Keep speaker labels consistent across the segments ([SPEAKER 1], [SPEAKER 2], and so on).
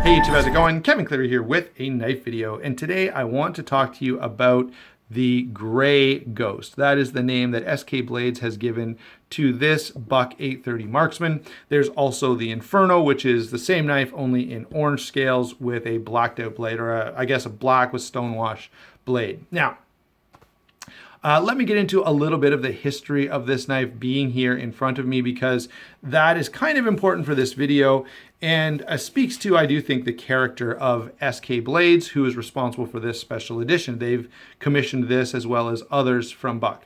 [SPEAKER 1] Hey YouTube, how's it going? Kevin Cleary here with a knife video, and today I want to talk to you about the Gray Ghost. That is the name that SK Blades has given to this buck 830 Marksman. There's also the Inferno, which is the same knife, only in orange scales with a blacked out blade, or I guess a black with stonewash blade. Now, let me get into a little bit of the history of this knife being here in front of me, because that is kind of important for this video and speaks to, I do think, the character of SK Blades, who is responsible for this special edition. They've commissioned this as well as others from Buck.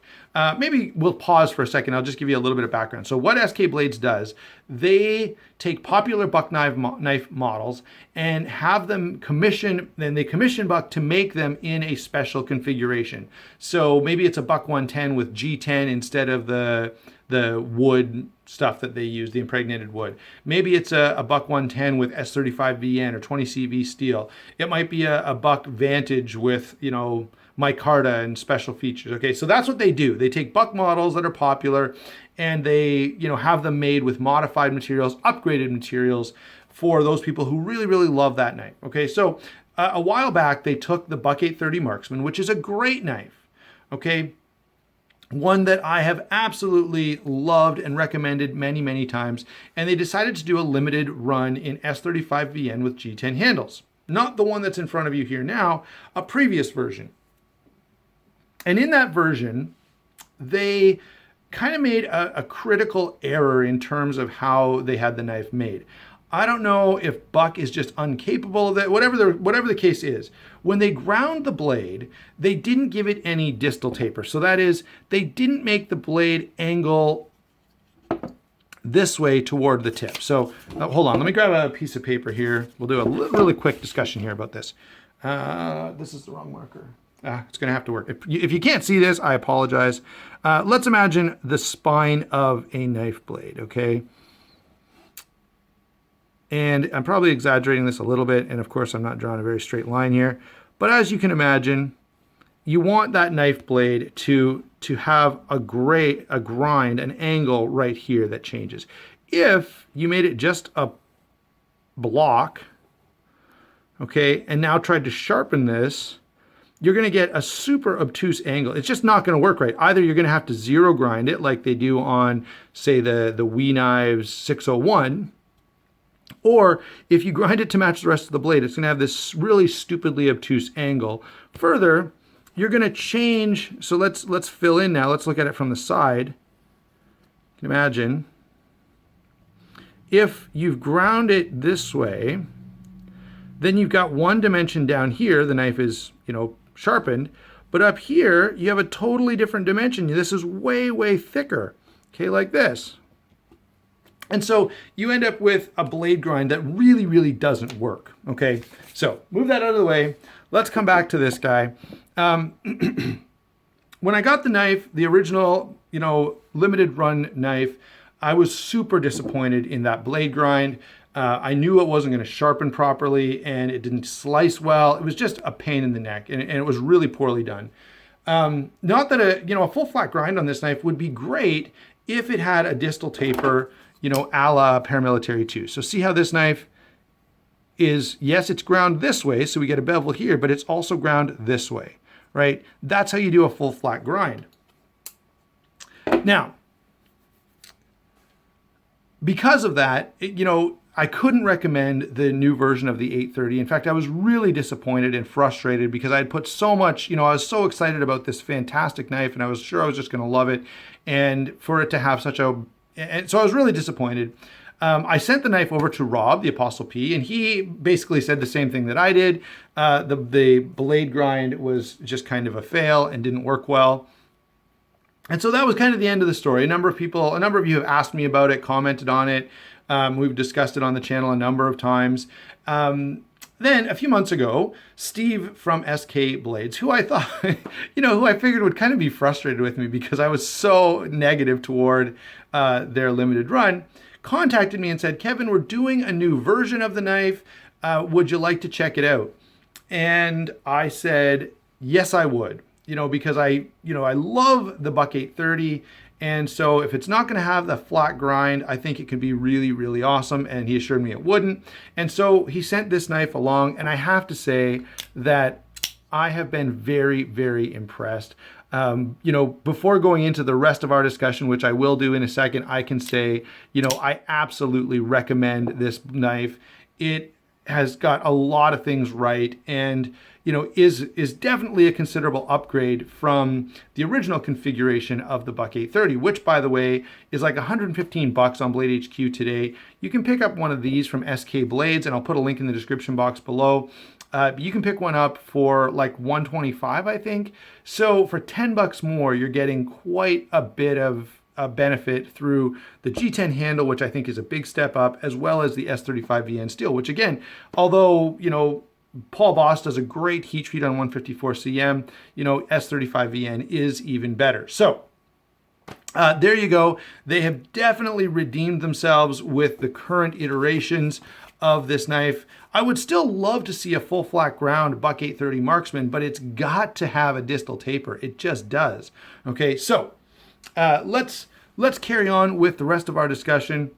[SPEAKER 1] Maybe we'll pause for a second. I'll just give you a little bit of background. So what SK Blades does, they take popular Buck knife models and have them commission, then they commission Buck to make them in a special configuration. So maybe it's a Buck 110 with G10 instead of the wood stuff that they use, the impregnated wood. Maybe it's a Buck 110 with S35Vn or 20 CV steel. It might be a Buck Vantage with, you know, micarta and special features. Okay, so that's what they do. They take Buck models that are popular and they, you know, have them made with modified materials, upgraded materials for those people who really, really love that knife. Okay, so a while back they took the Buck 830 Marksman, which is a great knife. Okay, one that I have absolutely loved and recommended many, many times. And they decided to do a limited run in S35Vn with G10 handles. Not the one that's in front of you here now, a previous version. And in that version, they kind of made a critical error in terms of how they had the knife made. I don't know if Buck is just incapable of that, whatever the case is. When they ground the blade, they didn't give it any distal taper. So that is, they didn't make the blade angle this way toward the tip. So hold on, let me grab a piece of paper here. We'll do a really quick discussion here about this. This is the wrong marker. It's gonna have to work. If you can't see this, I apologize. Let's imagine the spine of a knife blade, okay? And I'm probably exaggerating this a little bit, and of course I'm not drawing a very straight line here, but as you can imagine, you want that knife blade to have a grind, an angle right here that changes. If you made it just a block, okay, and now tried to sharpen this, you're gonna get a super obtuse angle. It's just not gonna work right. Either you're gonna have to zero grind it like they do on, say, the WE Knives 601, or if you grind it to match the rest of the blade, it's gonna have this really stupidly obtuse angle. Further, you're gonna change, so let's fill in now. Let's look at it from the side. You can imagine, if you've ground it this way, then you've got one dimension down here, the knife is, you know, sharpened, but up here, you have a totally different dimension. This is way, way thicker, okay, like this. And so you end up with a blade grind that really, really doesn't work, okay? So move that out of the way. Let's come back to this guy. When I got the knife, the original, you know, limited run knife, I was super disappointed in that blade grind. I knew it wasn't gonna sharpen properly and it didn't slice well. It was just a pain in the neck and it was really poorly done. Not that a full flat grind on this knife would be great if it had a distal taper, you know, a la paramilitary 2. So see how this knife is, yes, it's ground this way, so we get a bevel here, but it's also ground this way, right? That's how you do a full flat grind. Now, because of that, you know, I couldn't recommend the new version of the 830. In fact, I was really disappointed and frustrated because I had put so much, you know, I was so excited about this fantastic knife and I was sure I was just gonna love it. And for it to have such a, and so I was really disappointed. I sent the knife over to Rob, the Apostle P, and he basically said the same thing that I did. The blade grind was just kind of a fail and didn't work well. And so that was kind of the end of the story. A number of you have asked me about it, commented on it. We've discussed it on the channel a number of times. Then a few months ago, Steve from SK Blades, who I thought, you know, who I figured would kind of be frustrated with me because I was so negative toward their limited run, contacted me and said, Kevin, we're doing a new version of the knife. Would you like to check it out? And I said, yes, I would, you know, because I love the Buck 830 And so if it's not going to have the flat grind, I think it could be really, really awesome. And he assured me it wouldn't. And so he sent this knife along, and I have to say that I have been very, very impressed. Before going into the rest of our discussion, which I will do in a second, I can say, I absolutely recommend this knife. It has got a lot of things right, and is definitely a considerable upgrade from the original configuration of the Buck 830, which, by the way, is like $115 on Blade HQ today. You can pick up one of these from SK Blades, and I'll put a link in the description box below. You can pick one up for like $125, I think. So for $10 more, you're getting quite a bit of benefit through the G10 handle, which I think is a big step up, as well as the S35Vn steel, which again, although, Paul Boss does a great heat treat on 154 cm, S35Vn is even better. So there you go. They have definitely redeemed themselves with the current iterations of this knife. I would still love to see a full flat ground Buck 830 Marksman, but it's got to have a distal taper. It just does. Okay, so let's carry on with the rest of our discussion,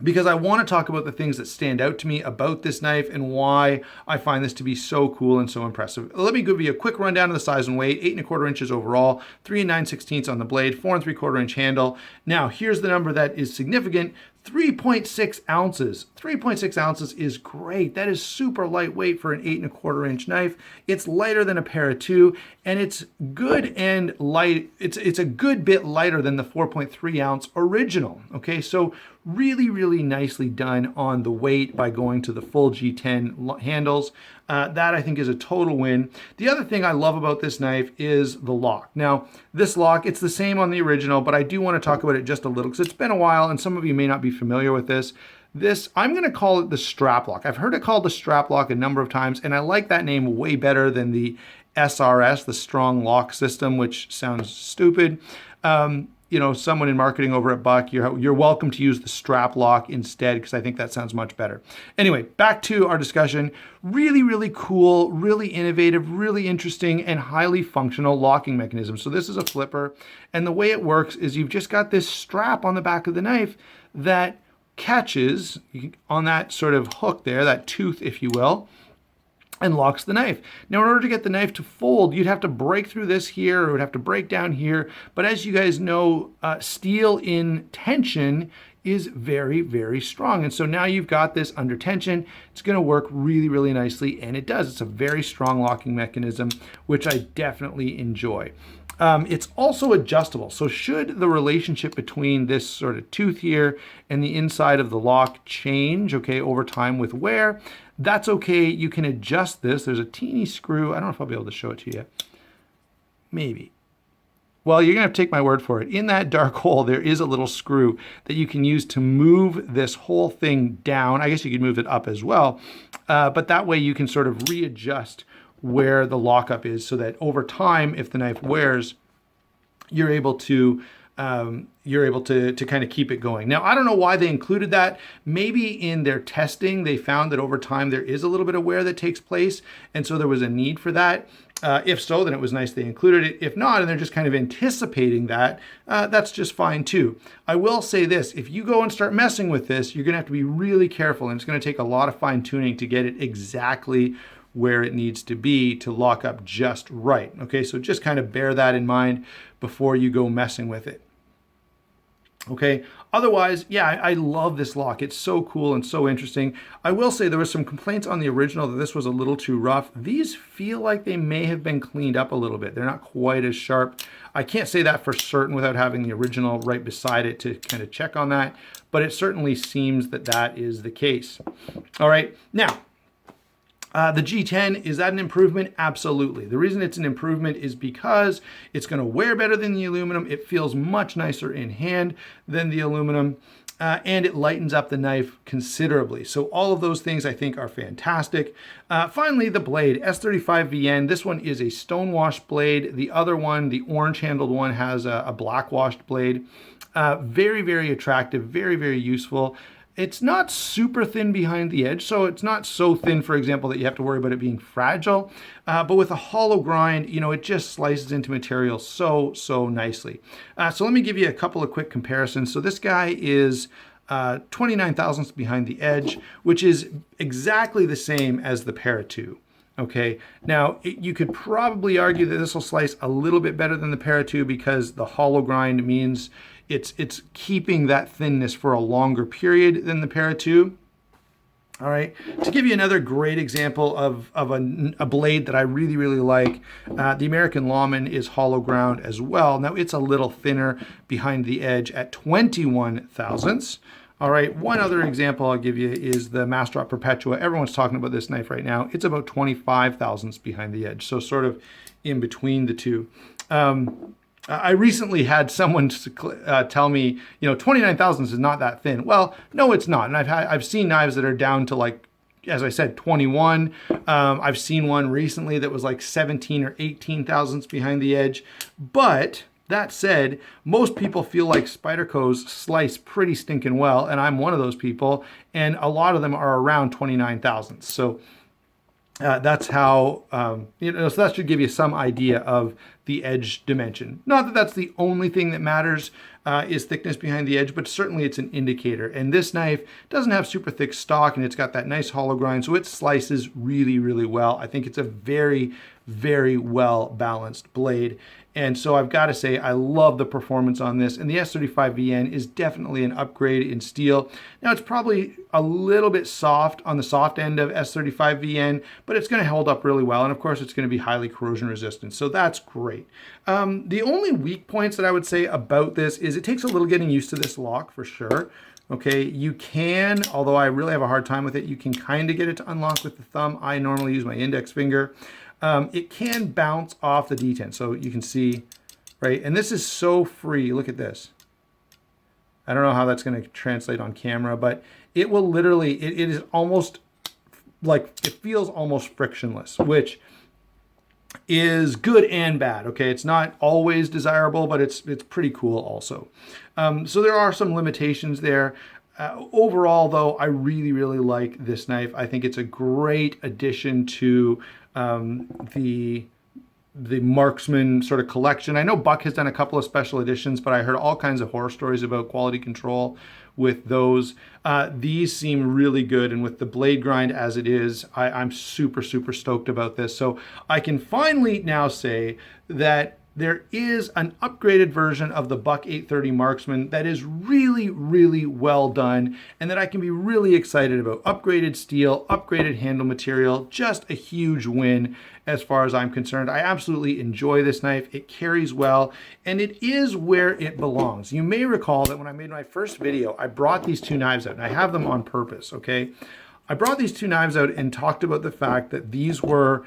[SPEAKER 1] because I want to talk about the things that stand out to me about this knife and why I find this to be so cool and so impressive. Let me give you a quick rundown of the size and weight. 8 1/4 inches overall, 3 9/16 on the blade, 4 3/4 inch handle. Now, here's the number that is significant. 3.6 ounces. 3.6 ounces is great. That is super lightweight for an 8 1/4 inch knife. It's lighter than a Para 2, and it's good and light. It's a good bit lighter than the 4.3 ounce original. Okay, so really, really nicely done on the weight by going to the full G10 handles. That I think is a total win. The other thing I love about this knife is the lock. Now, this lock, it's the same on the original, but I do want to talk about it just a little because it's been a while and some of you may not be familiar with this. I'm going to call it the strap lock. I've heard it called the strap lock a number of times, and I like that name way better than the SRS, the strong lock system, which sounds stupid. Someone in marketing over at Buck, you're welcome to use the strap lock instead, because I think that sounds much better. Anyway, back to our discussion. Really, really cool, really innovative, really interesting, and highly functional locking mechanism. So this is a flipper, and the way it works is you've just got this strap on the back of the knife that catches on that sort of hook there, that tooth, if you will, and locks the knife. Now, in order to get the knife to fold, you'd have to break through this here, or it would have to break down here. But as you guys know, steel in tension is very, very strong. And so now you've got this under tension. It's going to work really, really nicely, and it does. It's a very strong locking mechanism, which I definitely enjoy. It's also adjustable. So should the relationship between this sort of tooth here and the inside of the lock change, okay, over time with wear, that's okay. You can adjust this. There's a teeny screw. I don't know if I'll be able to show it to you. Maybe. Well, you're going to have to take my word for it. In that dark hole, there is a little screw that you can use to move this whole thing down. I guess you could move it up as well. But that way you can sort of readjust where the lockup is, so that over time, if the knife wears, you're able to kind of keep it going. Now, I don't know why they included that. Maybe in their testing, they found that over time there is a little bit of wear that takes place, and so there was a need for that. If so, then it was nice they included it. If not, and they're just kind of anticipating that, that's just fine too. I will say this, if you go and start messing with this, you're gonna have to be really careful, and it's gonna take a lot of fine tuning to get it exactly where it needs to be to lock up just right. Okay, so just kind of bear that in mind before you go messing with it. Okay, otherwise, yeah, I love this lock. It's so cool and so interesting. I will say there were some complaints on the original that this was a little too rough. These feel like they may have been cleaned up a little bit. They're not quite as sharp. I can't say that for certain without having the original right beside it to kind of check on that, but it certainly seems that that is the case. All right, now, the G10, is that an improvement? Absolutely. The reason it's an improvement is because it's going to wear better than the aluminum. It feels much nicer in hand than the aluminum, and it lightens up the knife considerably. So all of those things I think are fantastic. Finally, the blade, S35Vn. This one is a stonewashed blade. The other one, the orange handled one, has a black washed blade. Very, very attractive, very, very useful. It's not super thin behind the edge, so it's not so thin, for example, that you have to worry about it being fragile. But with a hollow grind, you know, it just slices into material so nicely. So let me give you a couple of quick comparisons. So this guy is 29 thousandths behind the edge, which is exactly the same as the Para 2. Okay, now you could probably argue that this will slice a little bit better than the Para 2 because the hollow grind means it's keeping that thinness for a longer period than the Para 2. All right, to give you another great example of a blade that I really like, the American Lawman is hollow ground as well. Now it's a little thinner behind the edge at 21 thousandths. All right, one other example I'll give you is the Masterop Perpetua. Everyone's talking about this knife right now. It's about 25 thousandths behind the edge, so sort of in between the two. I recently had someone tell me, you know, 29 thousandths is not that thin. Well, no, it's not. And I've seen knives that are down to, like, as I said, 21. I've seen one recently that was like 17 or 18 thousandths behind the edge. But that said, most people feel like Spyderco's slice pretty stinking well, and I'm one of those people, and a lot of them are around 29 thousandths. So that's how, you know, so that should give you some idea of the edge dimension. Not that that's the only thing that matters, is thickness behind the edge, but certainly it's an indicator. And this knife doesn't have super thick stock, and it's got that nice hollow grind, so it slices really well. I think it's a very well balanced blade. And so I've got to say, I love the performance on this, and the S35Vn is definitely an upgrade in steel. Now, it's probably a little bit soft on the soft end of S35Vn, but it's going to hold up really well, and of course, it's going to be highly corrosion resistant, so that's great. The only weak points that I would say about this is it takes a little getting used to this lock, for sure. Okay, you can, although I really have a hard time with it, you can kind of get it to unlock with the thumb. I normally use my index finger. It can bounce off the D10, so you can see, right? And this is so free. Look at this. I don't know how that's going to translate on camera, but it will literally, it is almost like, it feels almost frictionless, which is good and bad. Okay, it's not always desirable, but it's pretty cool also. So there are some limitations there. Overall, though, I really like this knife. I think it's a great addition to the Marksman sort of collection. I know Buck has done a couple of special editions, but I heard all kinds of horror stories about quality control with those. These seem really good, and with the blade grind as it is, I'm super stoked about this. So I can finally now say that there is an upgraded version of the Buck 830 Marksman that is really well done, and that I can be really excited about. Upgraded steel, upgraded handle material, just a huge win as far as I'm concerned. I absolutely enjoy this knife. It carries well, and it is where it belongs. You may recall that when I made my first video, I brought these two knives out, and I have them on purpose, okay? I brought these two knives out and talked about the fact that these were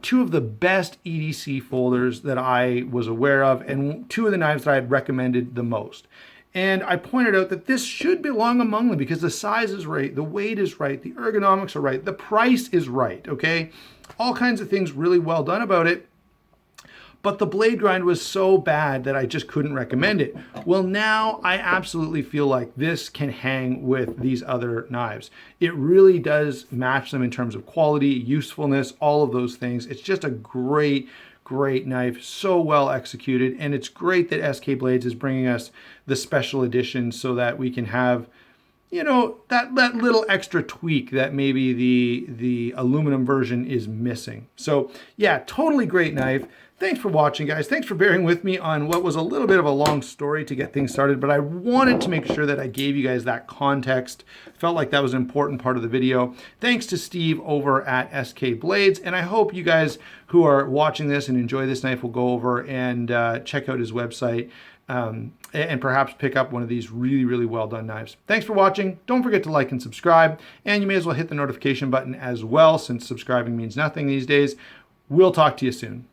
[SPEAKER 1] two of the best EDC folders that I was aware of, and two of the knives that I had recommended the most. And I pointed out that this should belong among them because the size is right, the weight is right, the ergonomics are right, the price is right, okay? All kinds of things really well done about it. But the blade grind was so bad that I just couldn't recommend it. Well, now I absolutely feel like this can hang with these other knives. It really does match them in terms of quality, usefulness, all of those things. It's just a great knife, so well executed, and it's great that SK Blades is bringing us the special edition so that we can have, you know, that little extra tweak that maybe the aluminum version is missing. So yeah, totally great knife. Thanks for watching, guys. Thanks for bearing with me on what was a little bit of a long story to get things started, but I wanted to make sure that I gave you guys that context. Felt like that was an important part of the video. Thanks to Steve over at SK Blades, and I hope you guys who are watching this and enjoy this knife will go over and check out his website and perhaps pick up one of these really well done knives. Thanks for watching. Don't forget to like and subscribe, and you may as well hit the notification button as well, since subscribing means nothing these days. We'll talk to you soon.